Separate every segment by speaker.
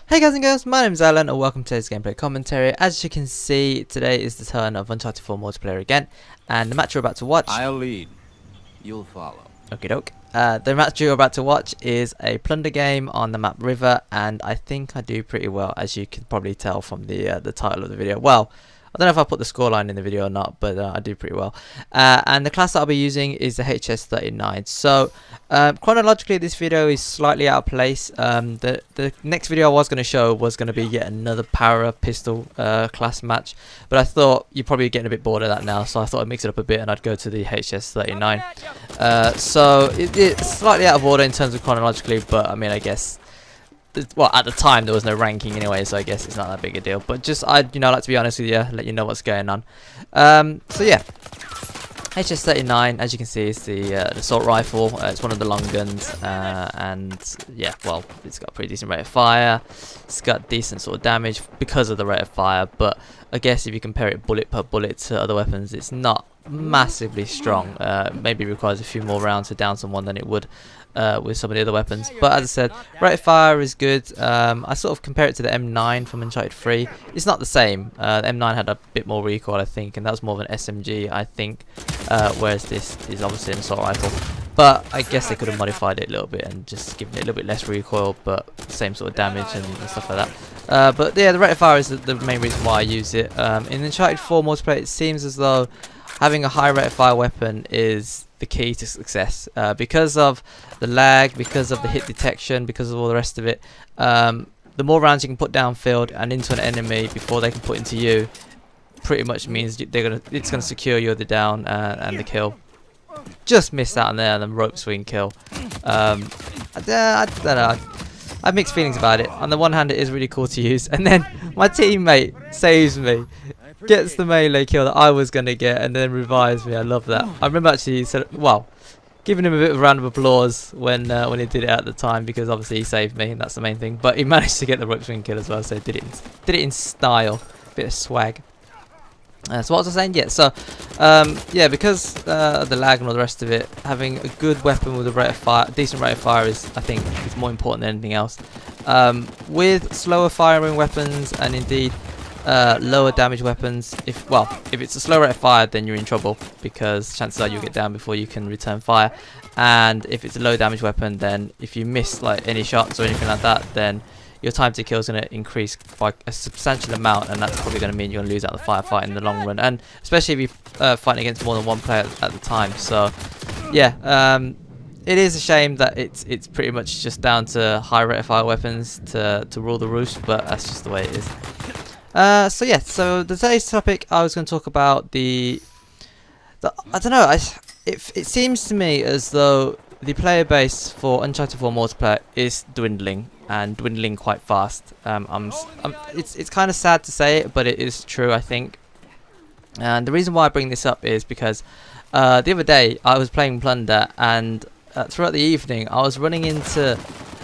Speaker 1: Hey guys and girls, my name is Alan and welcome to today's gameplay commentary. As you can see, today is the turn of Uncharted 4 multiplayer again, and the match you're about to watch...
Speaker 2: I'll lead. You'll follow.
Speaker 1: Okie doke. The match you're about to watch is a Plunder game on the map River, and I think I do pretty well, as you can probably tell from the title of the video. Well, I don't know if I put the scoreline in the video or not, but I do pretty well. And the class that I'll be using is the HS39. So, chronologically, this video is slightly out of place. The next video I was going to show was going to be yet another para pistol class match, but I thought you're probably getting a bit bored of that now, so I thought I'd mix it up a bit and I'd go to the HS39. So it's slightly out of order in terms of chronologically, but I mean, I guess. Well, at the time there was no ranking anyway, so I guess it's not that big a deal. But just I'd like to be honest with you, let you know what's going on. So yeah, HS39, as you can see, is the assault rifle. It's one of the long guns, and yeah, well, it's got a pretty decent rate of fire. It's got decent sort of damage because of the rate of fire, but I guess if you compare it bullet per bullet to other weapons, it's not massively strong. Maybe requires a few more rounds to down someone than it would with some of the other weapons. But as I said, rate of fire is good. I sort of compare it to the M9 from Uncharted 3. It's not the same. The M9 had a bit more recoil, I think, and that was more of an SMG, I think, whereas this is obviously an assault rifle. But I guess they could have modified it a little bit and just given it a little bit less recoil, but same sort of damage and stuff like that. But yeah, the rate of fire is the main reason why I use it. In Uncharted 4 multiplayer, it seems as though having a high rate of fire weapon is the key to success, because of the lag, because of the hit detection, because of all the rest of it. The more rounds you can put downfield and into an enemy before they can put into you, pretty much means it's gonna secure you the down and the kill. Just missed out on there, and the rope swing kill. I don't know. I have mixed feelings about it. On the one hand, it is really cool to use, and then my teammate saves me, gets the melee kill that I was gonna get, and then revives me. I love that. I remember actually giving him a bit of a round of applause when he did it at the time, because obviously he saved me, and that's the main thing. But he managed to get the rope swing kill as well, so did it in style, bit of swag. So what was I saying? Yeah, so yeah, because the lag and all the rest of it, having a good weapon with a rate of fire, decent rate of fire, is, I think, is more important than anything else. With slower firing weapons and indeed lower damage weapons, if it's a slow rate of fire, then you're in trouble, because chances are you'll get down before you can return fire. And if it's a low damage weapon, then if you miss like any shots or anything like that, then your time to kill is going to increase by a substantial amount, and that's probably going to mean you're going to lose out the firefight in the long run, and especially if you're fighting against more than one player at the time. So yeah, it is a shame that it's pretty much just down to high rate of fire weapons to rule the roost, but that's just the way it is. So yeah, so today's topic, I was going to talk about I don't know, it seems to me as though the player base for Uncharted 4 multiplayer is dwindling, and dwindling quite fast. It's kind of sad to say it, but it is true, I think. And the reason why I bring this up is because the other day I was playing Plunder, and throughout the evening I was running into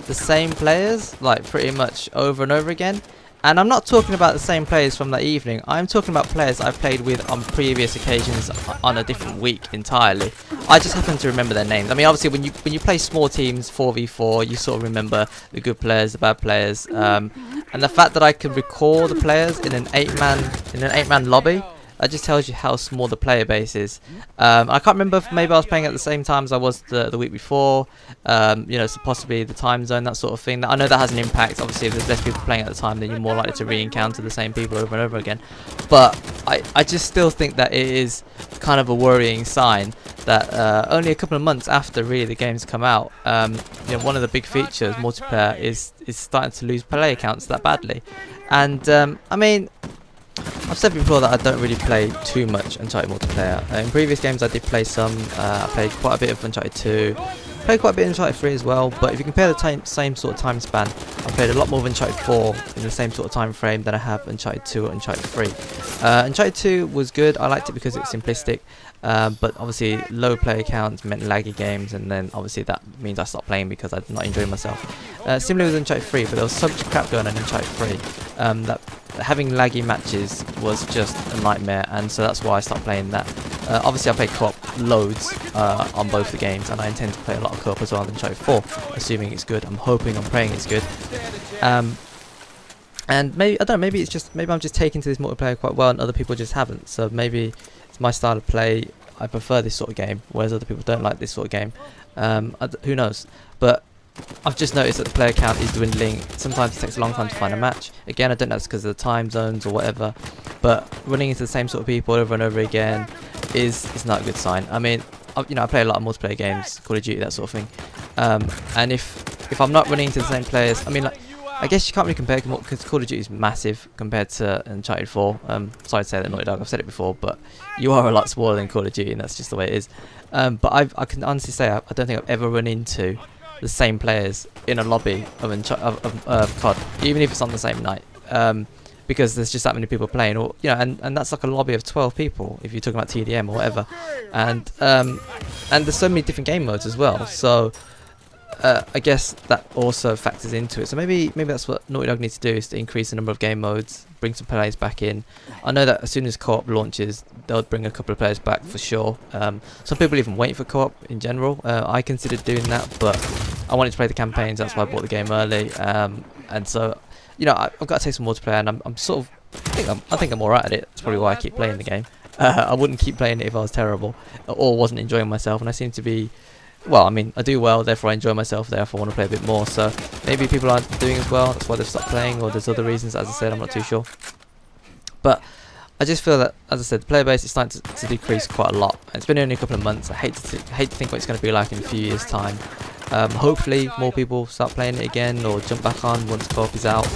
Speaker 1: the same players, like pretty much over and over again. And I'm not talking about the same players from that evening. I'm talking about players I've played with on previous occasions on a different week entirely. I just happen to remember their names. I mean, obviously, when you play small teams 4v4, you sort of remember the good players, the bad players, and the fact that I can recall the players in an eight-man lobby, that just tells you how small the player base is. I can't remember if maybe I was playing at the same time as I was the week before. So possibly the time zone, that sort of thing. I know that has an impact. Obviously, if there's less people playing at the time, then you're more likely to re-encounter the same people over and over again. But I just still think that it is kind of a worrying sign that only a couple of months after really the game's come out, one of the big features, multiplayer, is starting to lose player counts that badly. And I mean, I've said before that I don't really play too much Uncharted multiplayer. In previous games I did play some. I played quite a bit of Uncharted 2, played quite a bit of Uncharted 3 as well, but if you compare the same sort of time span, I played a lot more of Uncharted 4 in the same sort of time frame than I have Uncharted 2 or Uncharted 3. Uncharted 2 was good. I liked it because it was simplistic, but obviously low player counts meant laggy games, and then obviously that means I stopped playing because I did not enjoy myself. Similarly with Uncharted 3, but there was so much crap going on in Uncharted 3 that having laggy matches was just a nightmare, and so that's why I stopped playing that. Obviously I play co-op loads on both the games, and I intend to play a lot of co-op as well in Uncharted 4, assuming it's good. I'm hoping, I'm praying it's good. And maybe I don't know. Maybe I'm just taking to this multiplayer quite well, and other people just haven't. So maybe it's my style of play. I prefer this sort of game, whereas other people don't like this sort of game. Who knows? But I've just noticed that the player count is dwindling. Sometimes it takes a long time to find a match. Again, I don't know if it's because of the time zones or whatever. But running into the same sort of people over and over again is not a good sign. I mean, I play a lot of multiplayer games, Call of Duty, that sort of thing. And if I'm not running into the same players, I mean, like, I guess you can't really compare because Call of Duty is massive compared to Uncharted 4. Sorry to say that, Naughty Dog, I've said it before, but you are a lot smaller than Call of Duty, and that's just the way it is. But I can honestly say I don't think I've ever run into the same players in a lobby of COD, even if it's on the same night, because there's just that many people playing, or and that's like a lobby of 12 people if you're talking about TDM or whatever, and there's so many different game modes as well. So I guess that also factors into it. So maybe that's what Naughty Dog needs to do, is to increase the number of game modes, bring some players back in. I know that as soon as co-op launches, they'll bring a couple of players back for sure. Some people even wait for co-op in general. I considered doing that, but I wanted to play the campaigns. That's why I bought the game early. And so, I've got to take some multiplayer, and I'm sort of, I think I'm alright at it. That's probably why I keep playing the game. I wouldn't keep playing it if I was terrible or wasn't enjoying myself, and I seem to be. Well, I mean, I do well, therefore I enjoy myself, therefore I want to play a bit more. So maybe people aren't doing as well, that's why they've stopped playing, or there's other reasons, as I said, I'm not too sure. But I just feel that, as I said, the player base is starting to decrease quite a lot. It's been only a couple of months. I hate to think what it's going to be like in a few years' time. Hopefully more people start playing it again, or jump back on once co-op is out.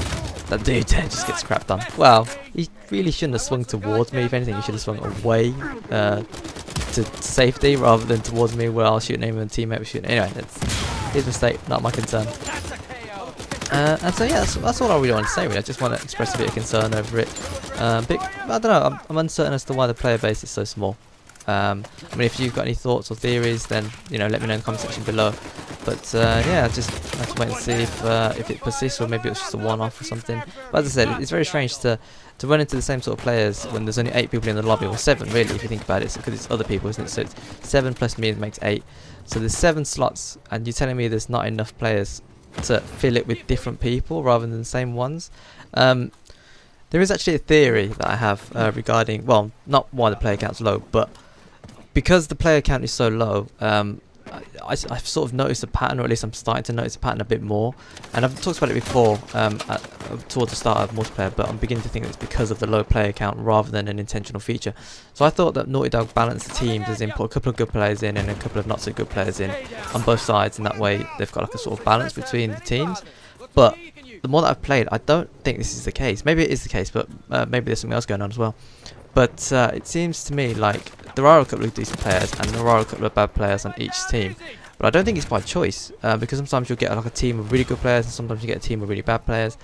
Speaker 1: That dude there just gets crapped on. Well, he really shouldn't have swung towards me. If anything, he should have swung away to safety rather than towards me, where I'll shoot him and teammate was shooting. Anyway, it's his mistake, not my concern. And so yeah, that's all I really want to say. Really, I just want to express a bit of concern over it. I don't know. I'm uncertain as to why the player base is so small. I mean, if you've got any thoughts or theories, then let me know in the comment section below. But yeah, just have to wait and see if it persists, or maybe it's just a one-off or something. But as I said, it's very strange to run into the same sort of players when there's only 8 people in the lobby, or 7 really, if you think about it, because it's other people, isn't it? So it's 7 plus me makes 8. So there's 7 slots, and you're telling me there's not enough players to fill it with different people rather than the same ones. There is actually a theory that I have regarding, well, not why the player count's low, but because the player count is so low, I've sort of noticed a pattern, or at least I'm starting to notice a pattern a bit more. And I've talked about it before towards the start of multiplayer, but I'm beginning to think it's because of the low player count rather than an intentional feature. So I thought that Naughty Dog balanced the teams, as in put a couple of good players in and a couple of not so good players in on both sides, and that way they've got like a sort of balance between the teams. But the more that I've played, I don't think this is the case. Maybe it is the case, but maybe there's something else going on as well. But it seems to me like there are a couple of decent players and there are a couple of bad players on each team. But I don't think it's by choice, because sometimes you'll get like a team of really good players and sometimes you get a team of really bad players.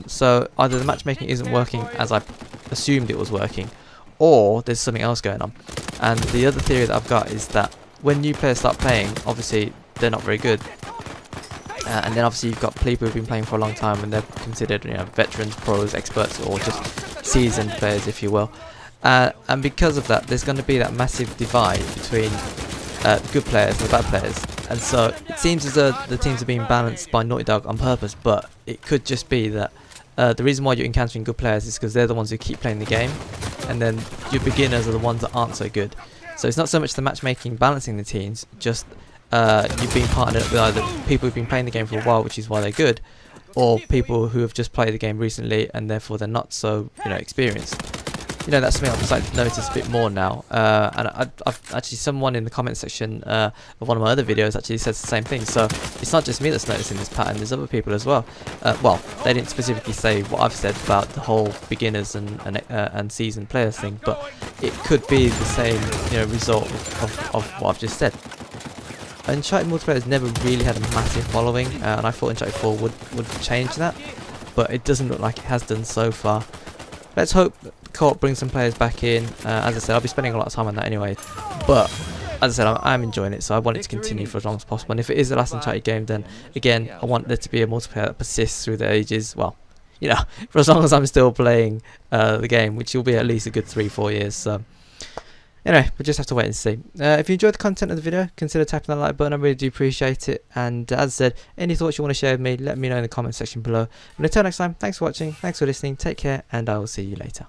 Speaker 1: So either the matchmaking isn't working as I assumed it was working, or there's something else going on. And the other theory that I've got is that when new players start playing, obviously they're not very good. And then obviously you've got people who've been playing for a long time and they're considered veterans, pros, experts, or just seasoned players, if you will. And because of that, there's going to be that massive divide between the good players and the bad players. And so it seems as though the teams are being balanced by Naughty Dog on purpose, but it could just be that the reason why you're encountering good players is because they're the ones who keep playing the game, and then your beginners are the ones that aren't so good. So it's not so much the matchmaking balancing the teams, just you've been partnered up with either people who've been playing the game for a while, which is why they're good, or people who have just played the game recently and therefore they're not so experienced. That's something I'm starting to notice a bit more now. And I've actually, someone in the comment section of one of my other videos actually says the same thing. So it's not just me that's noticing this pattern, there's other people as well. Well, they didn't specifically say what I've said about the whole beginners and seasoned players thing, but it could be the same result of what I've just said. Uncharted multiplayer has never really had a massive following, and I thought Uncharted 4 would change that, but it doesn't look like it has done so far. Let's hope co-op brings some players back in. As I said, I'll be spending a lot of time on that anyway, but as I said, I'm enjoying it, so I want it to continue for as long as possible. And if it is the last Uncharted game, then again, I want there to be a multiplayer that persists through the ages. Well, for as long as I'm still playing the game, which will be at least a good 3-4 years. So Anyway, we'll just have to wait and see. If you enjoyed the content of the video, consider tapping the like button. I really do appreciate it. And as I said, any thoughts you want to share with me, let me know in the comment section below. And until next time, thanks for watching, thanks for listening, take care, and I will see you later.